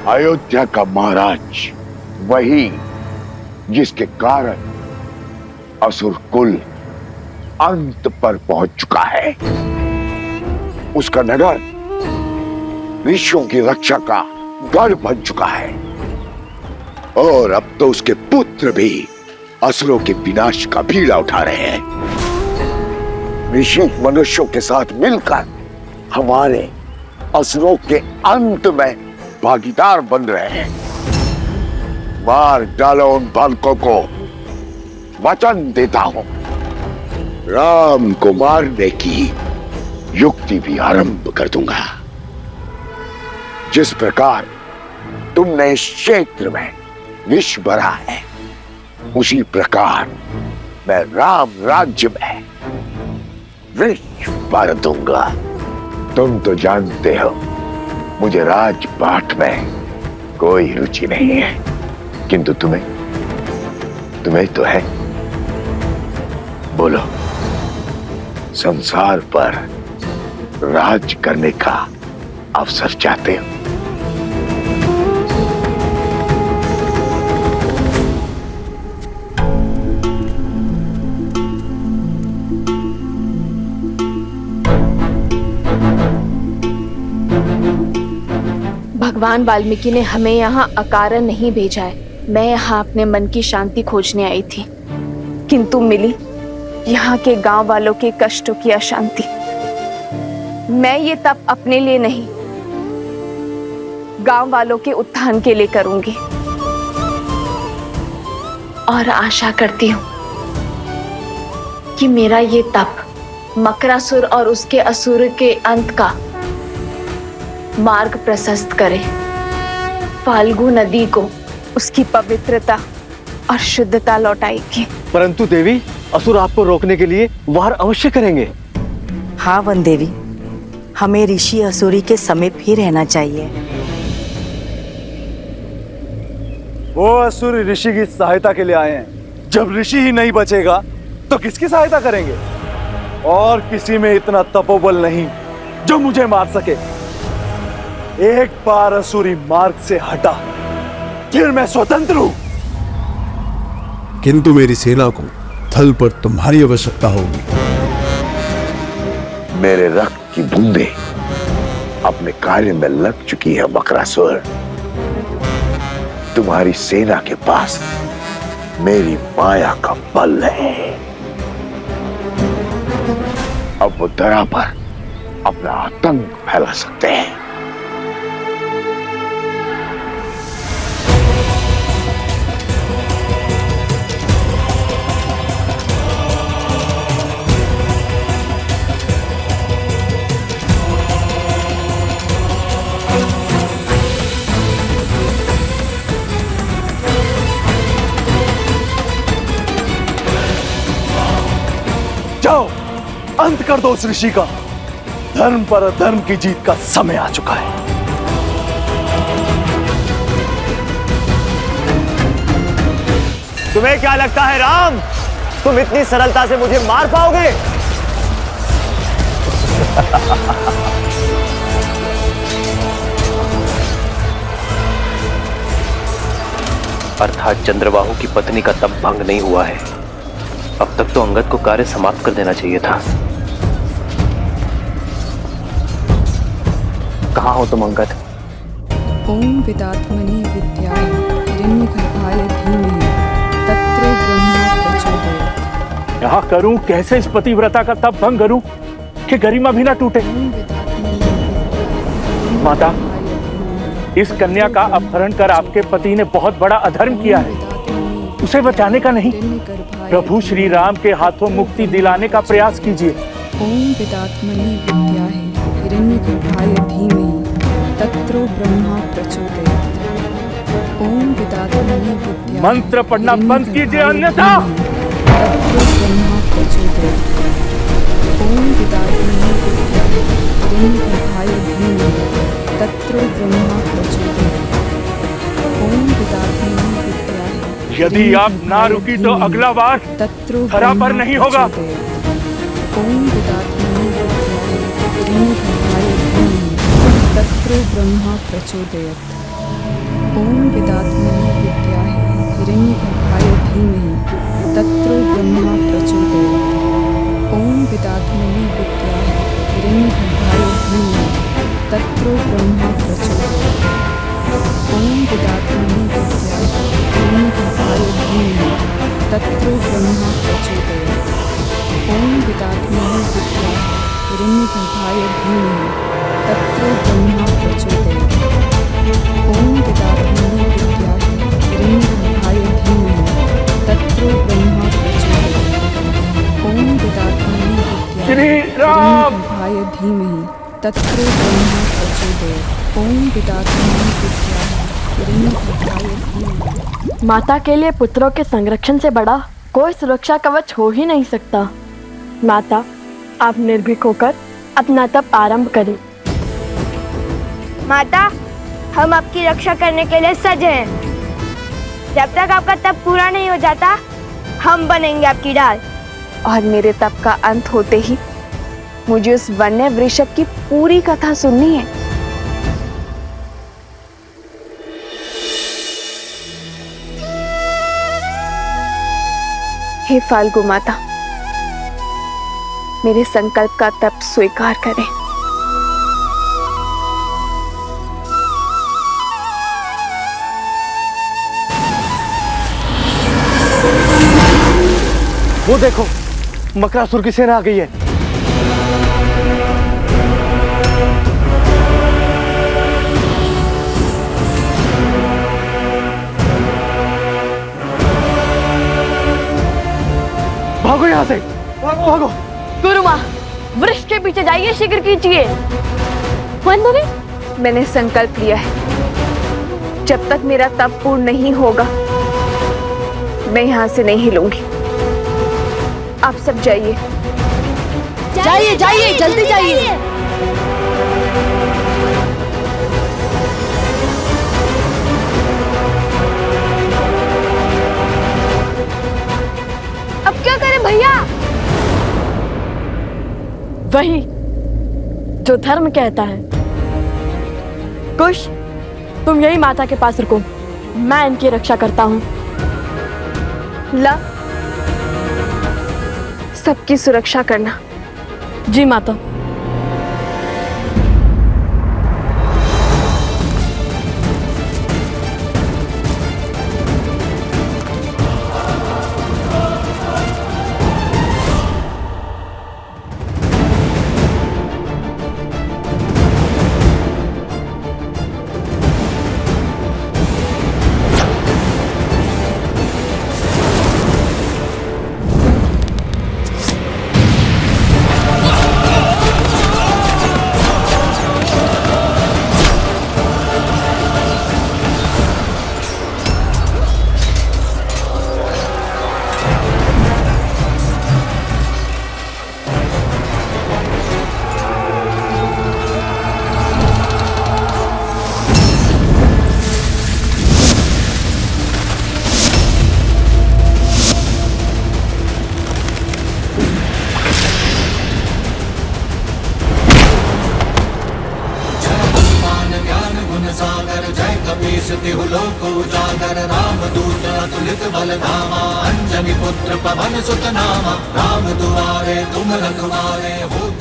अयोध्या का महाराज वही जिसके कारण असुर कुल अंत पर पहुंच चुका है। उसका नगर ऋषियों की रक्षा का गढ़ बन चुका है और अब तो उसके पुत्र भी असुरों के विनाश का बीड़ा उठा रहे हैं। ऋषि मनुष्यों के साथ मिलकर हमारे असुरों के अंत में भागीदार बन रहे हैं। मार डालो उन बालकों को। वचन देता हूं, राम को मारने की युक्ति भी आरंभ कर दूंगा। जिस प्रकार तुमने इस क्षेत्र में विष भरा है, उसी प्रकार मैं राम राज्य में विष भर दूंगा। तुम तो जानते हो मुझे राजपाट में कोई रुचि नहीं है, किंतु तुम्हें तो है। बोलो, संसार पर राज करने का अवसर चाहते हो? भगवान वाल्मीकि ने हमें यहाँ अकारण नहीं भेजा है। मैं यहाँ अपने मन की शांति खोजने आई थी, किंतु मिली यहाँ के गांव वालों के कष्टों की अशांति। मैं ये तप अपने लिए नहीं, गांव वालों के उत्थान के लिए करूंगी और आशा करती हूँ कि मेरा ये तप मकरासुर और उसके असुर के अंत का मार्ग प्रशस्त करे, फाल्गु नदी को उसकी पवित्रता और शुद्धता लौटाएगी। परंतु देवी, असुर आपको रोकने के लिए वार अवश्य करेंगे। हाँ वन देवी, हमें ऋषि असुरी के समीप ही रहना चाहिए। वो असुर ऋषि की सहायता के लिए आए हैं। जब ऋषि ही नहीं बचेगा तो किसकी सहायता करेंगे? और किसी में इतना तपोबल नहीं जो मुझे मार सके। एक बार असुरी मार्ग से हटा, फिर मैं स्वतंत्र हूं। किंतु मेरी सेना को थल पर तुम्हारी आवश्यकता होगी। मेरे रक्त की बूंदें अपने कार्य में लग चुकी है मकरासुर। तुम्हारी सेना के पास मेरी माया का बल है। अब वो धरा पर अपना आतंक फैला सकते हैं। जाओ, अंत कर दो उस ऋषि का। धर्म पर अधर्म की जीत का समय आ चुका है। तुम्हें क्या लगता है राम, तुम इतनी सरलता से मुझे मार पाओगे? अर्थात चंद्रबाहु की पत्नी का तप भंग नहीं हुआ है। अब तक तो अंगद को कार्य समाप्त कर देना चाहिए था। कहाँ हो तुम अंगद? ओम विदात्मनि विद्याय हिरण्यगर्भाय धीमहि तत्रो ब्रह्मा प्रचोदयात्। यहाँ करूं कैसे इस पतिव्रता का तप भंग करूं कि गरिमा भी ना टूटे? माता, इस कन्या का अपहरण कर आपके पति ने बहुत बड़ा अधर्म किया है। उसे बचाने का नहीं, प्रभु श्री राम के हाथों मुक्ति दिलाने का प्रयास कीजिए। ओम विदात्मनि विद्याय हिरण्यगर्भाय धीमहि तत्रो ब्रह्मा प्रचोदयात्। ओम विदात्मनि विद्याय मंत्र पढ़ना बंद कीजिए, अन्यथा तत्रो ब्रह्मा प्रचोदयात्। ओम विदात्मनि विद्याय हिरण्यगर्भाय धीमहि तत्रो ब्रह्मा प्रचोदयात्। ओम विदात्मनि यदि आप ना रुकी तो अगला बार धरा पर नहीं होगा। ओम विदात्मनि विद्याय हिरण्यगर्भाय धीमहि तत्रो ब्रह्मा प्रचोदयात्। ॐ विदात्मने विद्याय हिरण्यगर्भाय धीमहि तत्रो ब्रह्मा प्रचोदयात्। ॐ विदात्मने विद्याय हिरण्यगर्भाय धीमहि तत्रो ब्रह्मा प्रचोदयात्। ॐ विदात्मने विद्याय हिरण्यगर्भाय धीमहि तत्रो ब्रह्मा प्रचोदयात्। ॐ विदात्मने विद्याय हिरण्यगर्भाय धीमहि तत्रो ब्रह्मा प्रचोदयात्। ॐ विदात्मने विद्याय हिरण्यगर्भाय धीमहि तत्रो ब्रह्मा प्रचोदयात्। ॐ विदात्मने विद्याय हिरण्यगर्भाय धीमहि तत्रो ब्रह्मा प्रचोदयात्। ॐ विदात्मने विद्याय हिरण्यगर्भाय धीमहि। माता के लिए पुत्रों के संरक्षण से बड़ा कोई सुरक्षा कवच हो ही नहीं सकता। माता, आप निर्भीक होकर अपना तप आरंभ करें। माता, हम आपकी रक्षा करने के लिए सज हैं। जब तक आपका तप पूरा नहीं हो जाता, हम बनेंगे आपकी ढाल। और मेरे तप का अंत होते ही मुझे उस वन्य वृषभ की पूरी कथा सुननी है। हे फाल्गु माता, मेरे संकल्प का तप स्वीकार करें। वो देखो, मकरासुर की सेना आ गई है। भागो यहाँ से, भागो भागो। गुरु माँ, वृक्ष के पीछे जाइए, शीघ्र कीजिए। मंदरी, मैंने संकल्प लिया है, जब तक मेरा तप पूर्ण नहीं होगा मैं यहाँ से नहीं हिलूंगी। आप सब जाइए। जाइए जाइए, जल्दी जाइए। अब क्या करें भैया? वही जो धर्म कहता है। कुश, तुम यही माता के पास रुको, मैं इनकी रक्षा करता हूँ। ला, सबकी सुरक्षा करना। जी माता।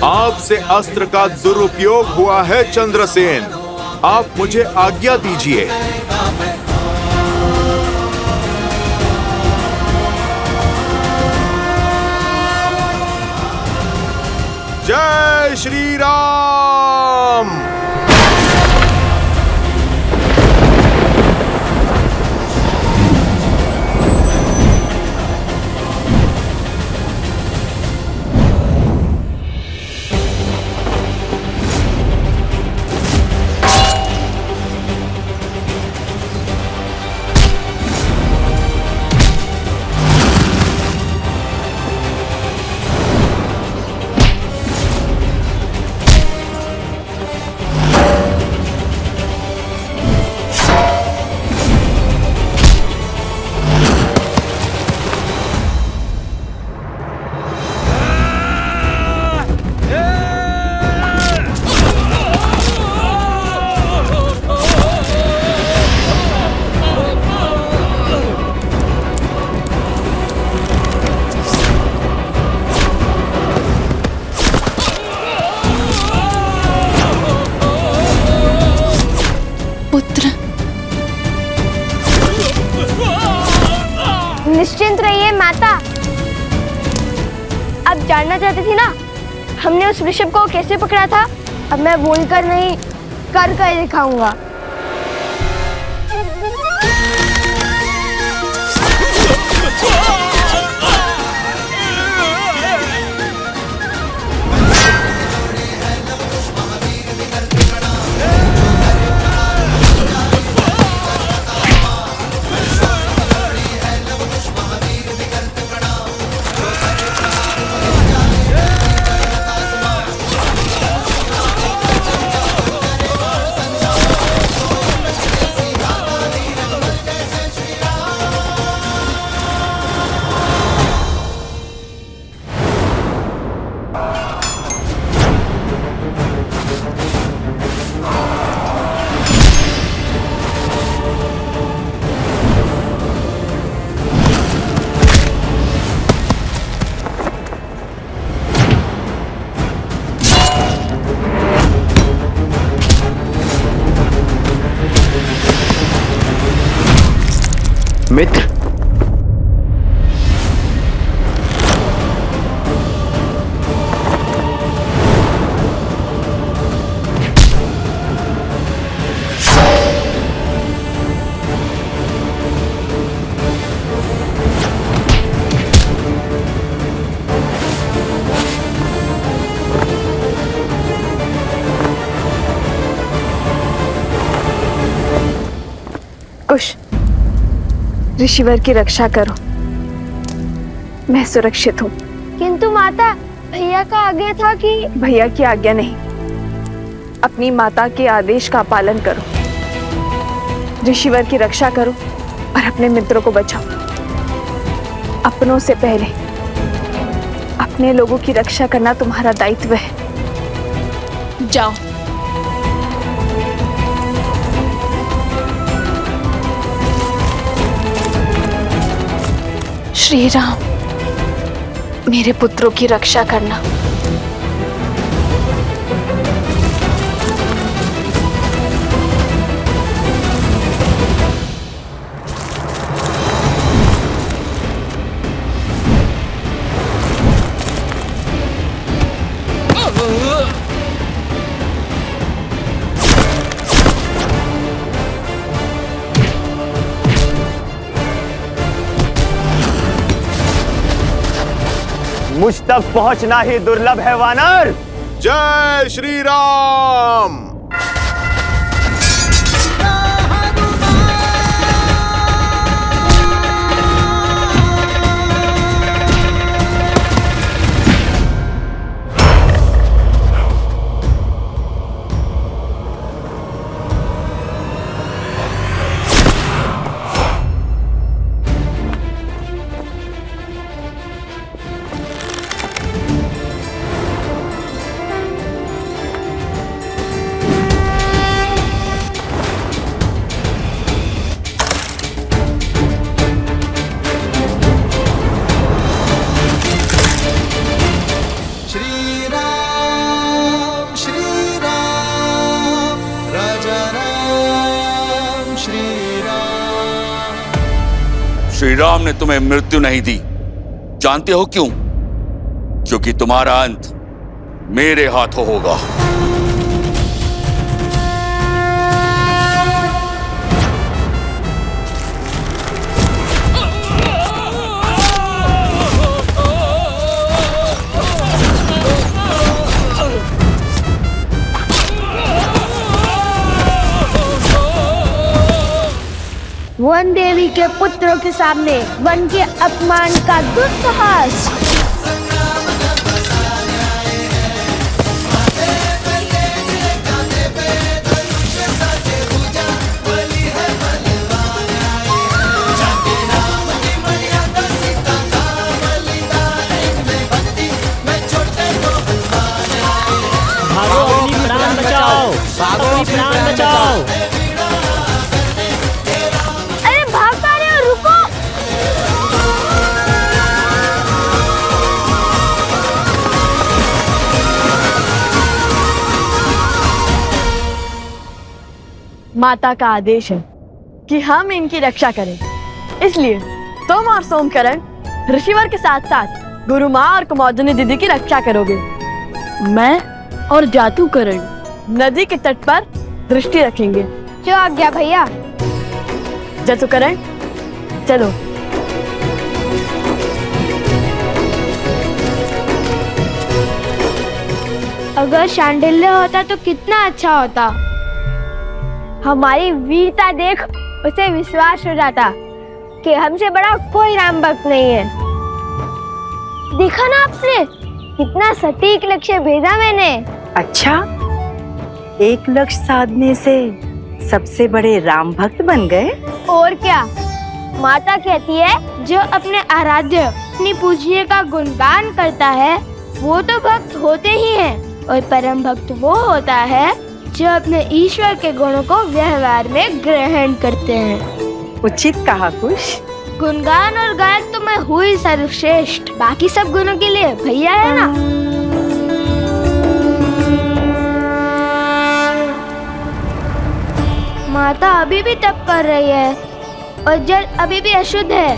आपसे अस्त्र का दुरुपयोग हुआ है चंद्रसेन, आप मुझे आज्ञा दीजिए। जय श्री राम। जानना चाहती थी ना, हमने उस ऋषभ को कैसे पकड़ा था। अब मैं बोलकर नहीं, कर कर दिखाऊंगा। मित्र, कुश, ऋषिवर की रक्षा करो, मैं सुरक्षित हूँ। किंतु माता, भैया का आज्ञा था कि। भैया की आज्ञा नहीं, अपनी माता के आदेश का पालन करो। ऋषिवर की रक्षा करो और अपने मित्रों को बचाओ। अपनों से पहले अपने लोगों की रक्षा करना तुम्हारा दायित्व है। जाओ। श्री राम, मेरे पुत्रों की रक्षा करना। मुझ तक पहुंचना ही दुर्लभ है वानर। जय श्री राम। श्री राम ने तुम्हें मृत्यु नहीं दी। जानते हो क्यों? क्योंकि तुम्हारा अंत मेरे हाथों होगा। वन देवी के पुत्रों के सामने वन के अपमान का दुस्साहस। अरे भाग पा रहे हो, रुको। माता का आदेश है कि हम इनकी रक्षा करें, इसलिए तुम और सोमकरण ऋषिवर के साथ साथ गुरु माँ और कुमोदिनी दीदी की रक्षा करोगे। मैं और जादूकरण नदी के तट पर दृष्टि रखेंगे। जो आज्ञा भैया। जादूकरण चलो। अगर शांडिल्य होता तो कितना अच्छा होता। हमारी वीरता देख उसे विश्वास हो जाता कि हमसे बड़ा कोई राम भक्त नहीं है। देखा ना आपने कितना सटीक लक्ष्य भेजा मैंने। अच्छा, एक लक्ष्य साधने से सबसे बड़े राम भक्त बन गए। और क्या, माता कहती है जो अपने आराध्य अपनी पूजनीय का गुणगान करता है वो तो भक्त होते ही हैं, और परम भक्त वो होता है जो अपने ईश्वर के गुणों को व्यवहार में ग्रहण करते हैं। उचित कहा कुश। गुणगान और गायक तो मैं हुई सर्वश्रेष्ठ, बाकी सब गुणों के लिए भैया है ना। माता अभी भी तप कर रही है और जल अभी भी अशुद्ध है,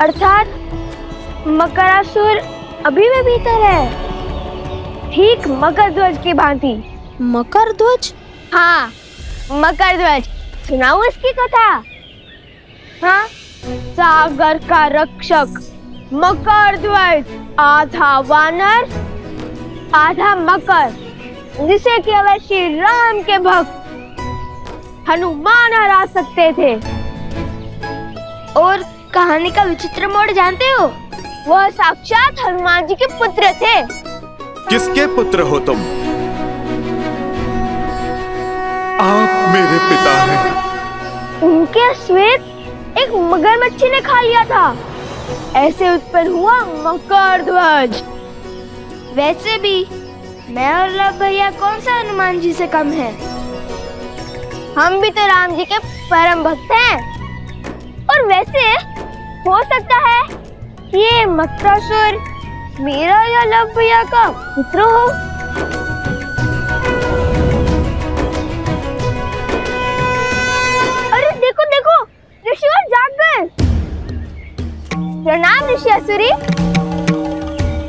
अर्थात मकरासुर अभी भी भीतर है, ठीक मकर ध्वज की भांति। मकर ध्वज? हाँ, मकर ध्वज। सुनाऊं इसकी कथा? हाँ, सागर का रक्षक मकर ध्वज, आधा वानर आधा मकर, जिसे केवल श्री राम के भक्त हनुमान हरा सकते थे। और कहानी का विचित्र मोड़ जानते हो? वह साक्षात हनुमान जी के पुत्र थे। किसके पुत्र हो तुम? आप मेरे पिता हैं। उनके श्वेत एक मगरमच्छी ने खा लिया था, ऐसे उत्पन्न हुआ मकर ध्वज। वैसे भी मैं और लव भैया कौन सा हनुमान जी से कम है? हम भी तो राम जी के परम भक्त हैं। और वैसे हो सकता है ये मकरासुर मेरा या लव भैया का पुत्र हो। अरे देखो देखो, ऋषिवर जाग गए। प्रणाम ऋषि असुरी,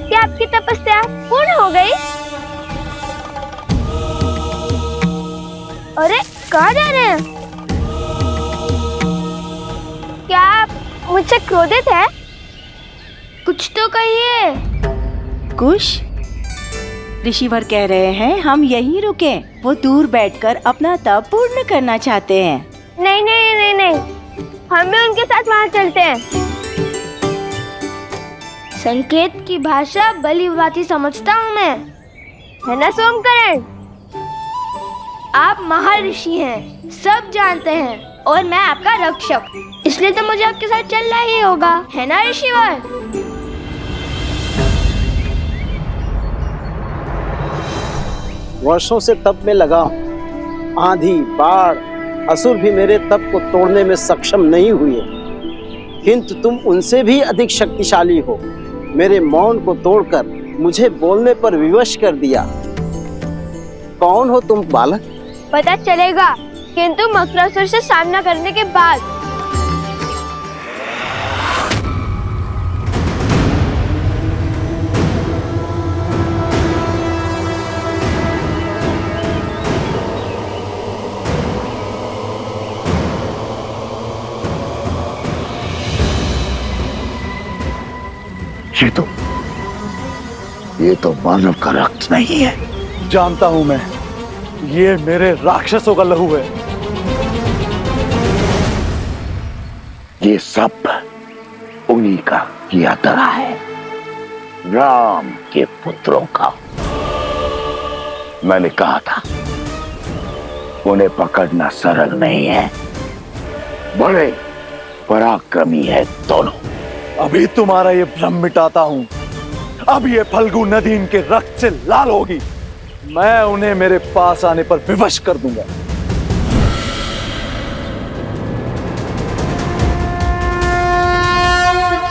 क्या आपकी तपस्या पूर्ण हो गई? अरे कहाँ जा रहे हैं? क्या आप मुझसे क्रोधित है? कुछ तो कहिए। कुश, ऋषिवर कह रहे हैं हम यहीं रुकें। वो दूर बैठकर अपना तप पूर्ण करना चाहते हैं। नहीं नहीं नहीं नहीं, हम भी उनके साथ वहाँ चलते हैं। संकेत की भाषा भली भांति समझता हूँ मैं, है ना सोमकरण? आप महर्षि हैं, सब जानते हैं, और मैं आपका रक्षक, इसलिए तो मुझे आपके साथ चलना ही होगा, है ना ऋषिवर? वर्षों से तप में लगा हूं। आंधी, बाढ़, असुर भी मेरे तप को तोड़ने में सक्षम नहीं हुए, किंतु तुम उनसे भी अधिक शक्तिशाली हो। मेरे मौन को तोड़कर मुझे बोलने पर विवश कर दिया। कौन हो तुम बालक? पता चलेगा, किंतु मकरासुर से सामना करने के बाद। ये तो मानव का रक्त नहीं है। जानता हूं मैं, ये मेरे राक्षसों का लहू है। ये सब उन्हीं का किया धरा है, राम के पुत्रों का। मैंने कहा था उन्हें पकड़ना सरल नहीं है, बड़े पराक्रमी है दोनों। अभी तुम्हारा ये भ्रम मिटाता हूं। अब ये फल्गु नदी इनके रक्त से लाल होगी। मैं उन्हें मेरे पास आने पर विवश कर दूंगा।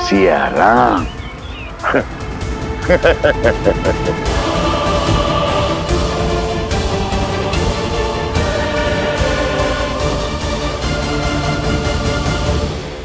सिया राम।